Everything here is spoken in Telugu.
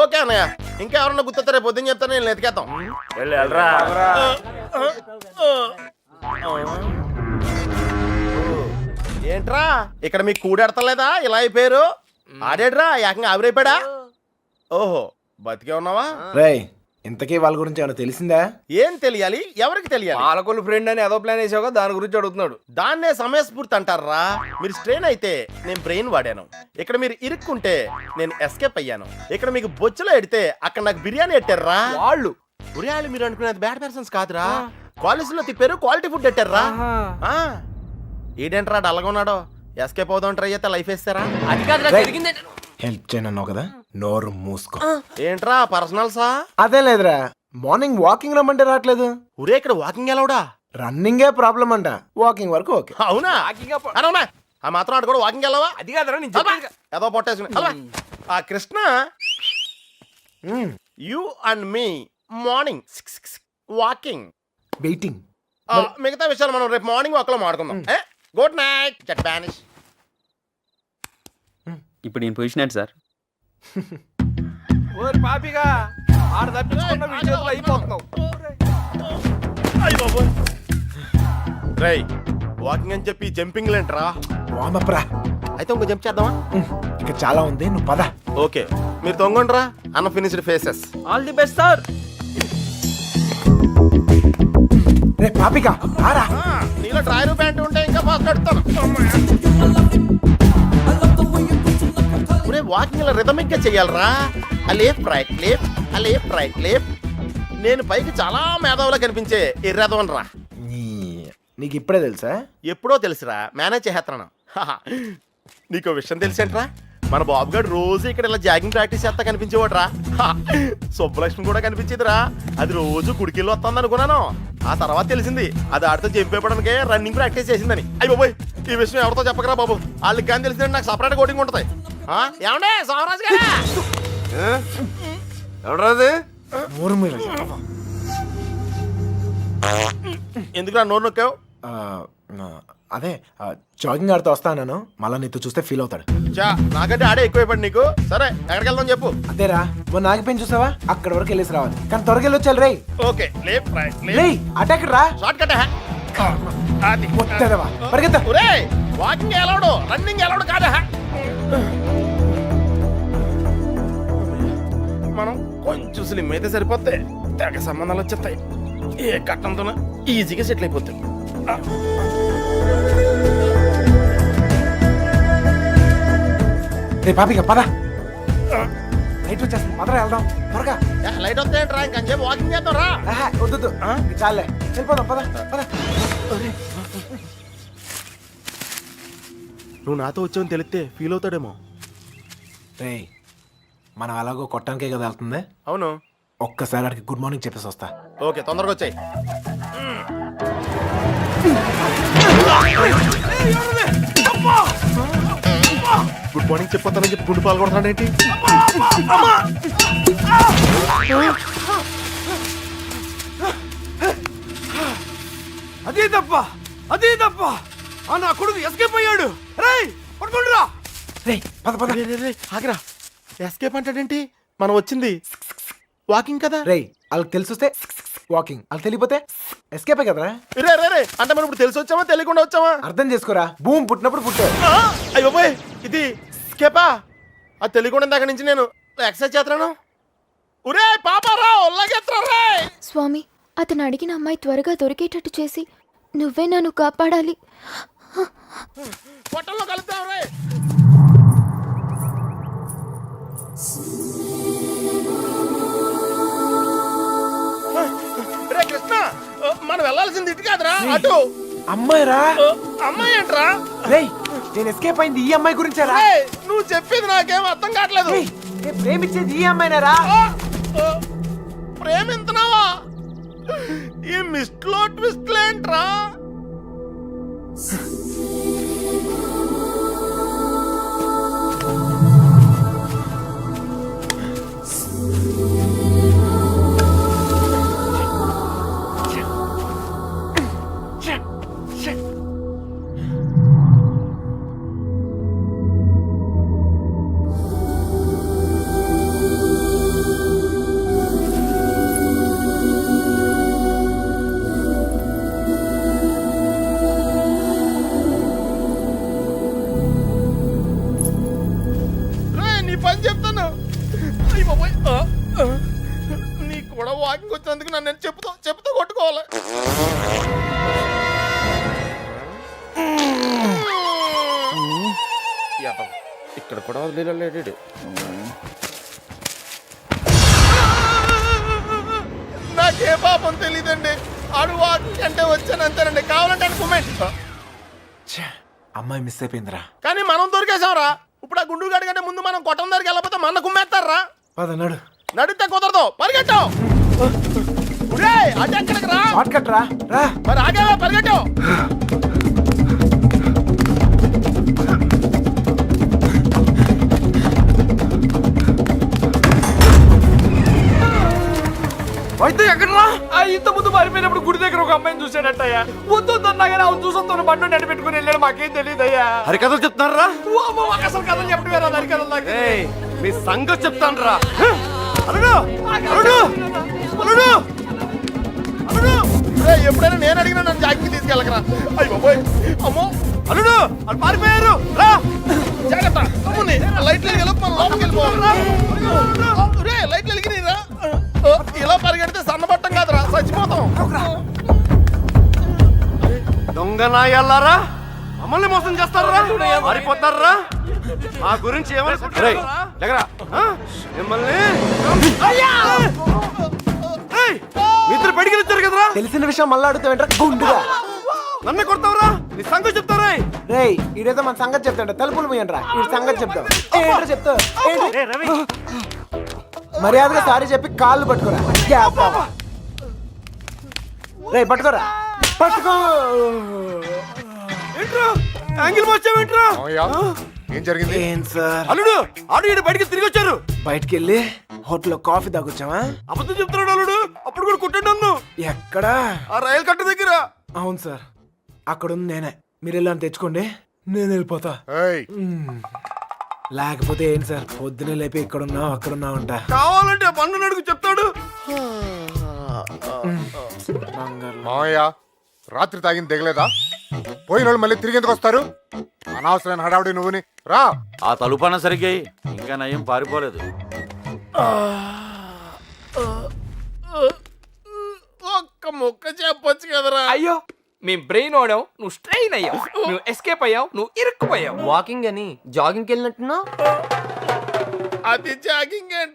ఓకే అన్నయ్య, ఇంకా ఎవరన్నా గుర్తొస్తే రేపు పొద్దున్న చెప్తాను, నేను ఎతికేద్దాం. ఏంట్రా ఇక్కడ మీకు కూడెడతలేదా? ఇలా అయిపోయారు. ఆడేడ్రా ఏకంగా ఆవిరైపోయాడా? ఓహో, బతికే ఉన్నావా? రేయ్, ఇంతకీ వాళ్ళ గురించి ఏమైనా తెలిసిందా? ఏం తెలియాలి? ఎవరికి తెలియాలి? పాలకొల్లు ఫ్రెండ్ అని ఏదో ప్లాన్ వేసావుగా, దాని గురించి అడుగుతున్నాడు. దాన్నే సమయస్ఫూర్తి అంటారా? మీరు స్ట్రెయిన్ అయితే నేను బ్రెయిన్ వాడాను. ఇక్కడ మీరు ఇరుక్కుంటే నేను ఎస్కేప్ అయ్యాను. ఇక్కడ మీకు బొచ్చులో ఎడితే అక్కడ నాకు బిర్యానీ ఎట్టారా వాళ్ళు. ఉరియాళ్ళు మీరు అనుకునేది బ్యాడ్ పర్సన్స్ కాదురా, కాలేజీలో తిప్పారు, క్వాలిటీ ఫుడ్ ఎట్టారా. ఏంటంటారా డల్గా ఉన్నాడో? ఎస్కేప్ అవుదాం ట్రై చేస్తే లైఫ్ వేస్తారా? అది కాదురా జరిగింది. హెల్ప్ చేయనన్నావు కదా, నోరు మూసుకో. ఏంట్రా పర్సనల్సా? అదే లేదురా, మార్నింగ్ వాకింగ్ రమ్మంటే రావట్లేదు. ఊరే ఇక్కడ వాకింగ్ ఎలావుడా? రన్నింగే ప్రాబ్లం అంట, వాకింగ్ వరకు ఓకే. అవునా? అవునా? ఆ మాత్రం ఆడు కూడా వాకింగ్ వెళ్ళవా? అది కాదురా నేను చెప్పేది. ఏదో పొట్టేసుకుని ఆ Krishna, you and me morning walking, waiting. మిగతా విషయాలు మనం రేపు మార్నింగ్ వాక్ లో మాట్లాడుకుందాం. గుడ్ నైట్ జట్ బానిష్. ఇప్పుడు నేను పొజిషన్ ఏంటి సార్? ఓరి పాపిగా ఆడ తప్పించుకున్న విషయంలో అయిపోతున్నావు. రేయ్, వాకింగ్ అని చెప్పి జంపింగ్ లేంట్రా? వార్మప్ రా. అయితే ఇంకో జంప్ చేద్దామా? ఇక చాలా ఉంది, నువ్వు పద. ఓకే, మీరు తొంగండ్రా. Unfinished faces. All the best sir. రే పాపిగా రారా. నీలో డ్రైవర్ ప్యాంట్ ఉంటే ఇంకా ఫాస్ట్ కడతాను. వాకింగ్ ఇలా రిథమిక్ గా చెయ్యాలరా. ఆ లేఫ్ట్ రైట్ లేఫ్ట్, ఆ లేఫ్ట్ రైట్ లేఫ్ట్. నేను పైకి చాలా మేధావులా కనిపించే ఎర్రదవన్ రా. నీకు ఇప్పుడే తెలుసా? ఎప్పుడో తెలుసురా, మేనేజ్ చేస్తున్నాను. నీకు విషయం తెలిసేంట్రా? మన బాబు గారు రోజు ఇక్కడ ఇలా జాగింగ్ ప్రాక్టీస్ చేస్తా కనిపించేవాడు రా. సుబ్బలక్ష్మి కూడా కనిపించేదిరా. అది రోజు గుడికెళ్ళి వస్తుంది అనుకున్నాను. ఆ తర్వాత తెలిసింది అది ఆడితో జంపేయడానికే రన్నింగ్ ప్రాక్టీస్ చేసిందని. అయ్యి బాబోయ్, ఈ విషయం ఎవరితో చెప్పకరా బాబు. వాళ్ళకి కానీ తెలిసిందంటే నాకు సపరేట్ కోటింగ్ ఉంటుంది. ఏమండే సోమరాజు గారా? ఎవడరాది? ఎందుకురా నోరు నొక్కావు? అదే జాగింగ్ ఆడితో వస్తాను, మళ్ళా నీతో చూస్తే ఫీల్ అవుతాడు. నాకంటే ఆడే ఎక్కువైపోయాడు నీకు. సరే ఎక్కడికి వెళ్దాం చెప్పు. అదేరా, మొన్న ఆగిపోయిన చూసావా, అక్కడ వరకు వెళ్ళేసి రావాలి. కానీ త్వరగా వెళ్ళొచ్చాలి. రేయ్ ఓకే, లేఫ్ట్ రైట్ రేయ్ అటాక్ రా. Short cut. అది వస్తేదవా పరిగెత్తా. ఒరేయ్, వాకింగ్ ఎలవడు, రన్నింగ్ ఎలవడు కాదా. మనం కొంచెం స్లిమ్ అయితే సరిపోతే తెగ సంబంధాలు వచ్చేస్తాయి. ఏ కట్టంతో ఈజీగా సెటిల్ అయిపోతాయి. రే పాపిగా పద. లైట్ వచ్చేస్తుంది, పదరా వెళ్దాం త్వరగా. లైట్ వస్తే ఏంట్రా, ఇంకొంచెం వాకింగ్ చేద్దాం రా. వద్దు చాలే, వెళ్ళిపోదాం పద పద. నువ్వు నాతో వచ్చావని తెలిస్తే ఫీల్ అవుతాడేమో. రే మనం అలాగో కొట్టానికే కదా వెళ్తుంది. అవును, ఒక్కసారి అడిగి గుడ్ మార్నింగ్ చెప్పేసి వస్తా. ఓకే, తొందరగా వచ్చాయి. గుడ్ మార్నింగ్ చెప్పొస్తానని చెప్పి గుండు పాలు కొడతాడేంటి? అదే తప్ప నా కొడుకు ఎస్కేప్ అయ్యాడు. రేయ్ పడుకోండిరా. రే పద పద. ఆగిరా, ఎస్కేప్ అంటాడేంటి? మనం వచ్చింది వాకింగ్ కదా. రే వాళ్ళకి తెలిసి వస్తే వాకింగ్, వాళ్ళకి తెలియపోతే ఎస్కేపే కదరా. రే రే రే అంటే మనం ఇప్పుడు తెలిసి వచ్చామా తెలియకుండా వచ్చామా? అర్థం చేసుకోరా, భూమి పుట్టినప్పుడు పుట్టారు. అయ్యో పోయ్, ఇది స్కేపా? అది తెలియకుండా ఇందాక నుంచి నేను ఎక్సర్సైజ్ చేస్తున్నాను. ఒరే పాపారా, ఒళ్ళగెత్తరా. స్వామి, అతను అడిగిన అమ్మాయి త్వరగా దొరికేటట్టు చేసి నువ్వే నన్ను కాపాడాలి. పొట్టల్లో కలుద్దాం రే. రే కృష్ణ, మనం వెళ్ళాల్సింది ఇటు కాదురా, అటు. అమ్మాయి రా. అమ్మాయి ఏంట్రా? రేయ్ నేను ఎస్కేప్ అయింది ఈ అమ్మాయి గురించారా? నువ్వు చెప్పింది నాకేం అర్థం కావట్లేదు. నేను ప్రేమించేది ఈ అమ్మాయినేరా. ప్రేమించున్నావా? ఈ మిస్ట్లో ట్విస్ట్ ఏంట్రా? నన్ను నేను చెప్పుతూ కొట్టుకోవాలి. యాదవ్, ఇక్కడ కూడా వదిలేడు. నాకే పాపం తెలీదండి. ఆడు వాకింగ్ అంటే వచ్చానంతేనండి. కావాలంటే కుమ్మేంటి. ఛే, అమ్మాయి మిస్ అయిపోయిందిరా. కానీ మనం దొరికేసాంరా. ఇప్పుడు ఆ గుండు గడి కంటే ముందు మనం కొట్టం దగ్గరికి వెళ్ళకపోతే మన కుమ్మేస్తారా? పదన్నాడు. నడితే కుదరదు, పరిగెట్టు. అటు ఎక్కడికి రా? షార్ట్ కట్ రా. రా మరి ఆగేవా, పరిగెట్టు. అయితే ఎక్కడరా? ఇంత ముందు మారిపోయినప్పుడు గుడి దగ్గర ఒక అమ్మాయిని చూసాడట్టయ్యా. వద్దు అన్నాగానే అవును చూసొస్తాను బండి నడి పెట్టుకుని వెళ్ళాడు. మాకేం తెలియదయ్యా. హరికథలు చెప్తున్నారా? అసలు కథలు చెప్పడం వేరే హరికథలు నాకు మీ సంగతి చెప్తాను రా. అల్లుడు అల్లుడు అల్లుడు అల్లుడు, ఎప్పుడైనా నేను అడిగినా నన్ను జాగ్రత్త తీసుకెళ్ళకరా. అయ్యి బాబోయ్, అమ్మో అల్లుడు వాళ్ళు పారిపోయారు. రా జాగ్రత్త. అమ్ముని లైట్లు వెలిగి మనం లోపలికి వెళ్ళిపోవాలి. లైట్లు వెలిగిరా. ఇలా పరిగెడితే సన్నబట్టం కాదురా, చచ్చిపోతాం. దొంగ నాయాలారా, మమ్మల్ని మోసం చేస్తారా? మారిపోతారా? మా గురించి ఏమనుకుంటారా? మిమ్మల్ని మిత్రులు బడికి వచ్చారు కదరా. తెలిసిన విషయం మళ్ళీ అడుగుతావేంట్రా గుండుగా? నన్ను కొడతావరా? నీ సంగతి చెప్తారా? రేయ్, ఈడేదో మన సంగతి చెప్తాడు. తలుపులు పోయండ్రా, ఈ సంగతి చెప్తావు. ఏంట్రా చెప్తావు? మర్యాదగా సారీ చెప్పి కాళ్ళు పట్టుకోరా. రే పట్టుకోరా, పట్టుకో. ఏంట్రా యాంగిల్ మార్చావేంట్రా? ఏం జరిగింది? ఏం సార్, అల్లుడు ఆడు ఈడు బయటికి తిరిగి వచ్చారు. బయటికి వెళ్ళి హోటల్లో కాఫీ తాగొచ్చావా? అబద్ధం చెప్తున్నాడు అల్లుడు. అప్పుడు కూడా కొట్టాడు నన్ను. ఎక్కడా? ఆ రైలు కట్ట దగ్గర. అవును సార్, అక్కడ ఉంది నేనే. మీరు వెళ్ళని తెచ్చుకోండి, నేను వెళ్ళిపోతా. ఏయ్, లేకపోతే ఏంటి సార్, పొద్దునే లేపి ఇక్కడున్నావు అక్కడున్నావు అంట. కావాలంటే పండు నడుగు చెప్తాడు. మావయ్య రాత్రి తాగింది దిగలేదా? పోయిన వాళ్ళు మళ్ళీ తిరిగి ఎందుకు వస్తారు? అనవసరమైన హడావుడి నువ్వుని. రా. ఆ తలుపన సరిగ్గా ఇంకా నయం పారిపోలేదు. ఒక్క ముక్క చెప్పొచ్చు కదరా. అయ్యో, మేము బ్రెయిన్ ఓడాం, నువ్వు స్ట్రెయిన్ అయ్యావు. నువ్వు ఎస్కేప్ అయ్యావు, నువ్వు ఇరుక్కుపోయావు. వాకింగ్ అని జాగింగ్కి వెళ్ళినట్టున్నా? అది జాగింగ్ ఏంట్రా?